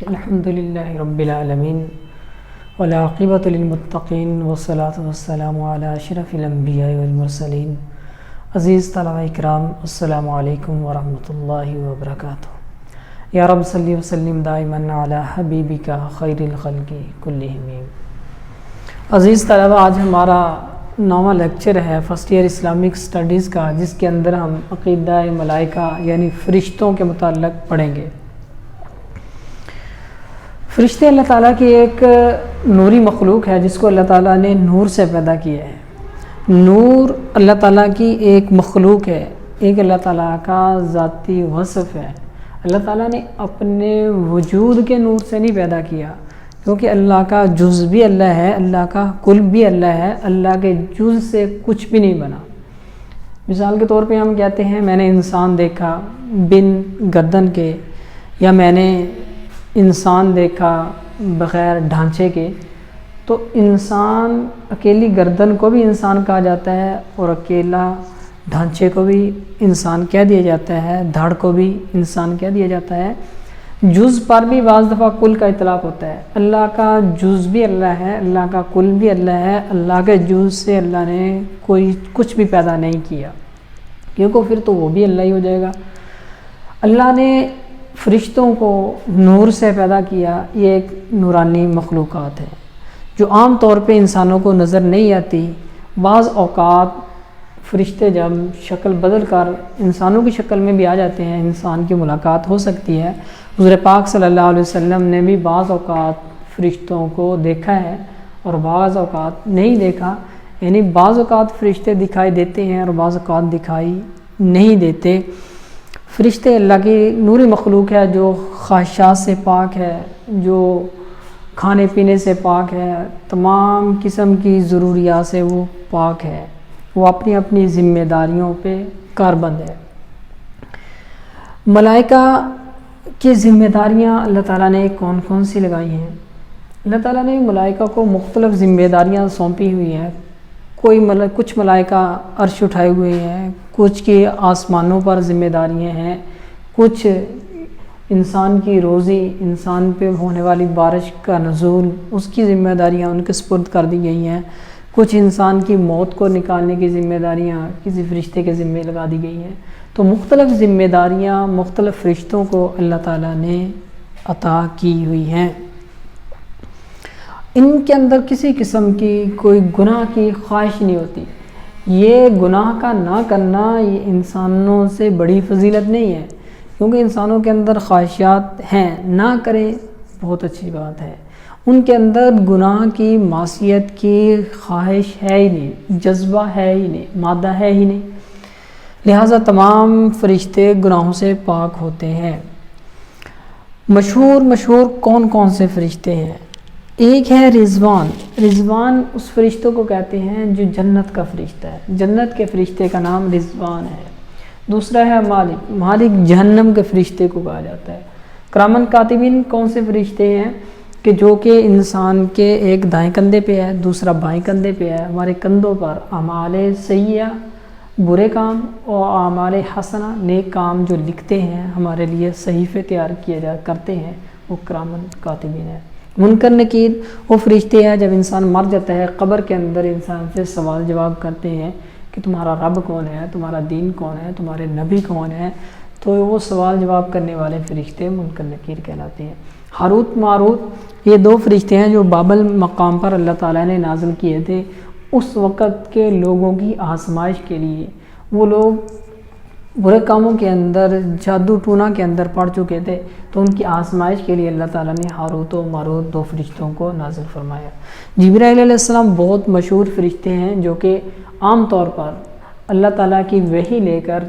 الحمدللہ رب العالمین والعاقبۃ للمتقین والصلاۃ والسلام علی اشرف الانبیاء والمرسلین۔ عزیز طلبہ اکرام، السلام علیکم ورحمۃ اللہ وبرکاتہ۔ یا رب صلی وسلم دائما علی حبیبک خیر الخلق کلہم۔ عزیز طلبہ، آج ہمارا 9واں لیکچر ہے فرسٹ ایئر اسلامک اسٹڈیز کا، جس کے اندر ہم عقیدہ ملائکہ یعنی فرشتوں کے متعلق پڑھیں گے۔ فرشتے اللہ تعالیٰ کی ایک نوری مخلوق ہے جس کو اللہ تعالیٰ نے نور سے پیدا کیا ہے۔ نور اللہ تعالیٰ کی ایک مخلوق ہے، ایک اللہ تعالیٰ کا ذاتی وصف ہے۔ اللہ تعالیٰ نے اپنے وجود کے نور سے نہیں پیدا کیا، کیونکہ اللہ کا جز بھی اللہ ہے، اللہ کا کل بھی اللہ ہے، اللہ کے جز سے کچھ بھی نہیں بنا۔ مثال کے طور پہ ہم کہتے ہیں میں نے انسان دیکھا بن گردن کے، یا میں نے انسان دیکھا بغیر ڈھانچے کے، تو انسان اکیلی گردن کو بھی انسان کہا جاتا ہے اور اکیلا ڈھانچے کو بھی انسان کہہ دیا جاتا ہے، دھڑ کو بھی انسان کہہ دیا جاتا ہے۔ جز پر بھی بعض دفعہ کل کا اطلاق ہوتا ہے۔ اللہ کا جز بھی اللہ ہے، اللہ کا کل بھی اللہ ہے۔ اللہ کے جز سے اللہ نے کوئی کچھ بھی پیدا نہیں کیا، کیونکہ پھر تو وہ بھی اللہ ہی ہو جائے گا۔ اللہ نے فرشتوں کو نور سے پیدا کیا۔ یہ ایک نورانی مخلوقات ہے جو عام طور پہ انسانوں کو نظر نہیں آتی۔ بعض اوقات فرشتے جب شکل بدل کر انسانوں کی شکل میں بھی آ جاتے ہیں، انسان کی ملاقات ہو سکتی ہے۔ حضور پاک صلی اللہ علیہ وسلم نے بھی بعض اوقات فرشتوں کو دیکھا ہے اور بعض اوقات نہیں دیکھا، یعنی بعض اوقات فرشتے دکھائی دیتے ہیں اور بعض اوقات دکھائی نہیں دیتے۔ فرشتے اللہ کی نوری مخلوق ہے جو خواہشات سے پاک ہے، جو کھانے پینے سے پاک ہے، تمام قسم کی ضروریات سے وہ پاک ہے، وہ اپنی اپنی ذمہ داریوں پہ کاربند ہے۔ ملائکہ کی ذمہ داریاں اللہ تعالیٰ نے کون کون سی لگائی ہیں؟ اللہ تعالیٰ نے ملائکہ کو مختلف ذمہ داریاں سونپی ہوئی ہیں۔ کچھ ملائکہ عرش اٹھائے ہوئے ہیں، کچھ کی آسمانوں پر ذمہ داریاں ہیں، کچھ انسان کی روزی، انسان پہ ہونے والی بارش کا نزول، اس کی ذمہ داریاں ان کے سپرد کر دی گئی ہیں۔ کچھ انسان کی موت کو نکالنے کی ذمہ داریاں کسی فرشتے کے ذمہ لگا دی گئی ہیں۔ تو مختلف ذمہ داریاں مختلف فرشتوں کو اللہ تعالیٰ نے عطا کی ہوئی ہیں۔ ان کے اندر کسی قسم کی کوئی گناہ کی خواہش نہیں ہوتی۔ یہ گناہ کا نہ کرنا یہ انسانوں سے بڑی فضیلت نہیں ہے، کیونکہ انسانوں کے اندر خواہشات ہیں، نہ کریں بہت اچھی بات ہے۔ ان کے اندر گناہ کی معصیت کی خواہش ہے ہی نہیں، جذبہ ہے ہی نہیں، مادہ ہے ہی نہیں، لہٰذا تمام فرشتے گناہوں سے پاک ہوتے ہیں۔ مشہور کون کون سے فرشتے ہیں؟ ایک ہے رضوان۔ رضوان اس فرشتوں کو کہتے ہیں جو جنت کا فرشتہ ہے، جنت کے فرشتے کا نام رضوان ہے۔ دوسرا ہے مالک۔ مالک جہنم کے فرشتے کو کہا جاتا ہے۔ کرامن کاتبین کون سے فرشتے ہیں کہ جو کہ انسان کے ایک دائیں کندھے پہ ہے، دوسرا بائیں کندھے پہ ہے۔ ہمارے کندھوں پر اعمال سیئہ برے کام اور اعمال حسنہ نیک کام جو لکھتے ہیں، ہمارے لیے صحیفے تیار کرتے ہیں، وہ کرامن کاتبین ہے۔ منکر نکیر وہ فرشتے ہیں جب انسان مر جاتا ہے، قبر کے اندر انسان سے سوال جواب کرتے ہیں کہ تمہارا رب کون ہے، تمہارا دین کون ہے، تمہارے نبی کون ہے، تو وہ سوال جواب کرنے والے فرشتے منکر نکیر کہلاتے ہیں۔ ہاروت ماروت یہ دو فرشتے ہیں جو بابل مقام پر اللہ تعالیٰ نے نازل کیے تھے اس وقت کے لوگوں کی آزمائش کے لیے۔ وہ لوگ برے کاموں کے اندر، جادو ٹونا کے اندر پڑ چکے تھے، تو ان کی آزمائش کے لیے اللہ تعالیٰ نے ہاروت و ماروت دو فرشتوں کو نازل فرمایا۔ جبرائیل علیہ السلام بہت مشہور فرشتے ہیں جو کہ عام طور پر اللہ تعالیٰ کی وحی لے کر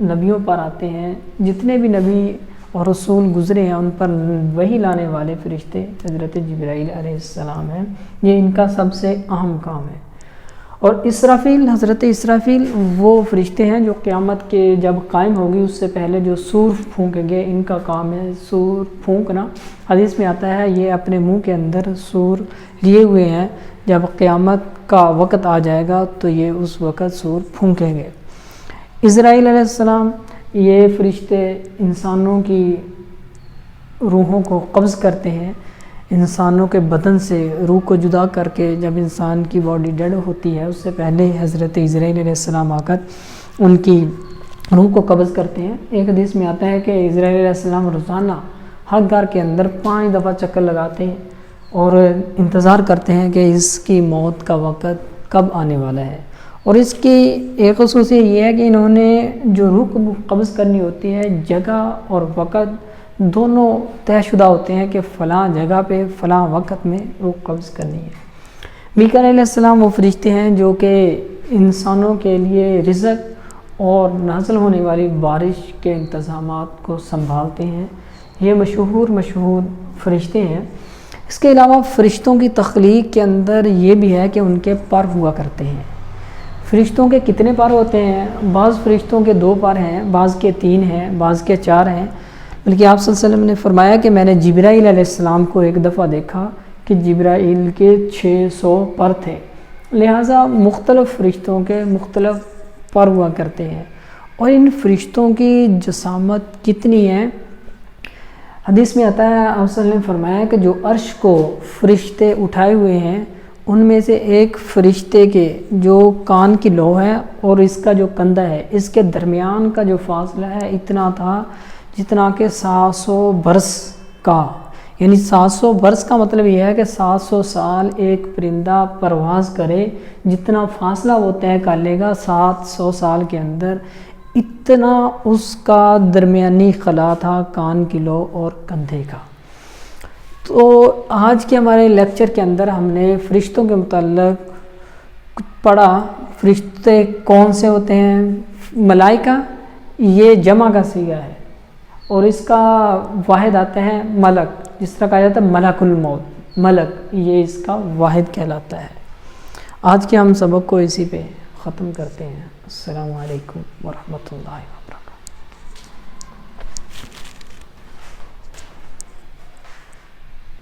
نبیوں پر آتے ہیں۔ جتنے بھی نبی اور رسول گزرے ہیں ان پر وحی لانے والے فرشتے حضرت جبرائیل علیہ السلام ہیں۔ یہ ان کا سب سے اہم کام ہے۔ اور اسرافیل، حضرت اسرافیل وہ فرشتے ہیں جو قیامت کے جب قائم ہوگی اس سے پہلے جو سور پھونکیں گے، ان کا کام ہے سور پھونکنا۔ حدیث میں آتا ہے یہ اپنے منہ کے اندر سور لیے ہوئے ہیں، جب قیامت کا وقت آ جائے گا تو یہ اس وقت سور پھونکیں گے۔ اسرائیل علیہ السلام یہ فرشتے انسانوں کی روحوں کو قبض کرتے ہیں انسانوں کے بدن سے، روح کو جدا کر کے جب انسان کی باڈی ڈیڈ ہوتی ہے اس سے پہلے حضرت اسرائیل علیہ السلام آ کر ان کی روح کو قبض کرتے ہیں۔ ایک حدیث میں آتا ہے کہ اسرائیل علیہ السلام روزانہ ہر گھر کے اندر 5 دفعہ چکر لگاتے ہیں اور انتظار کرتے ہیں کہ اس کی موت کا وقت کب آنے والا ہے۔ اور اس کی ایک خصوصیت یہ ہے کہ انہوں نے جو روح کو قبض کرنی ہوتی ہے، جگہ اور وقت دونوں طے شدہ ہوتے ہیں کہ فلاں جگہ پہ فلاں وقت میں روح قبض کرنی ہے۔ میکائیل علیہ السلام وہ فرشتے ہیں جو کہ انسانوں کے لیے رزق اور نازل ہونے والی بارش کے انتظامات کو سنبھالتے ہیں۔ یہ مشہور فرشتے ہیں۔ اس کے علاوہ فرشتوں کی تخلیق کے اندر یہ بھی ہے کہ ان کے پر ہوا کرتے ہیں۔ فرشتوں کے کتنے پر ہوتے ہیں؟ بعض فرشتوں کے 2 پر ہیں، بعض کے 3 ہیں، بعض کے 4 ہیں، بلکہ آپ صلی اللہ علیہ وسلم نے فرمایا کہ میں نے جبرائیل علیہ السلام کو ایک دفعہ دیکھا کہ جبرائیل کے 600 پر تھے۔ لہٰذا مختلف فرشتوں کے مختلف پر ہوا کرتے ہیں۔ اور ان فرشتوں کی جسامت کتنی ہے؟ حدیث میں آتا ہے، آپ صلی اللہ علیہ وسلم نے فرمایا کہ جو عرش کو فرشتے اٹھائے ہوئے ہیں ان میں سے ایک فرشتے کے جو کان کی لو ہے اور اس کا جو کندھا ہے، اس کے درمیان کا جو فاصلہ ہے اتنا تھا جتنا کہ 700 برس کا، یعنی 700 برس کا مطلب یہ ہے کہ 700 سال ایک پرندہ پرواز کرے، جتنا فاصلہ وہ طے کر لے گا 700 سال کے اندر، اتنا اس کا درمیانی خلا تھا کان کی لو اور کندھے کا۔ تو آج کے ہمارے لیکچر کے اندر ہم نے فرشتوں کے متعلق پڑھا۔ فرشتے کون سے ہوتے ہیں؟ ملائکہ، یہ جمع کا صیغہ ہے اور اس کا واحد آتا ہے ملک، جس طرح کہا جاتا ہے ملک الموت، ملک یہ اس کا واحد کہلاتا ہے۔ آج کے ہم سبق کو اسی پہ ختم کرتے ہیں۔ السلام علیکم ورحمۃ اللہ۔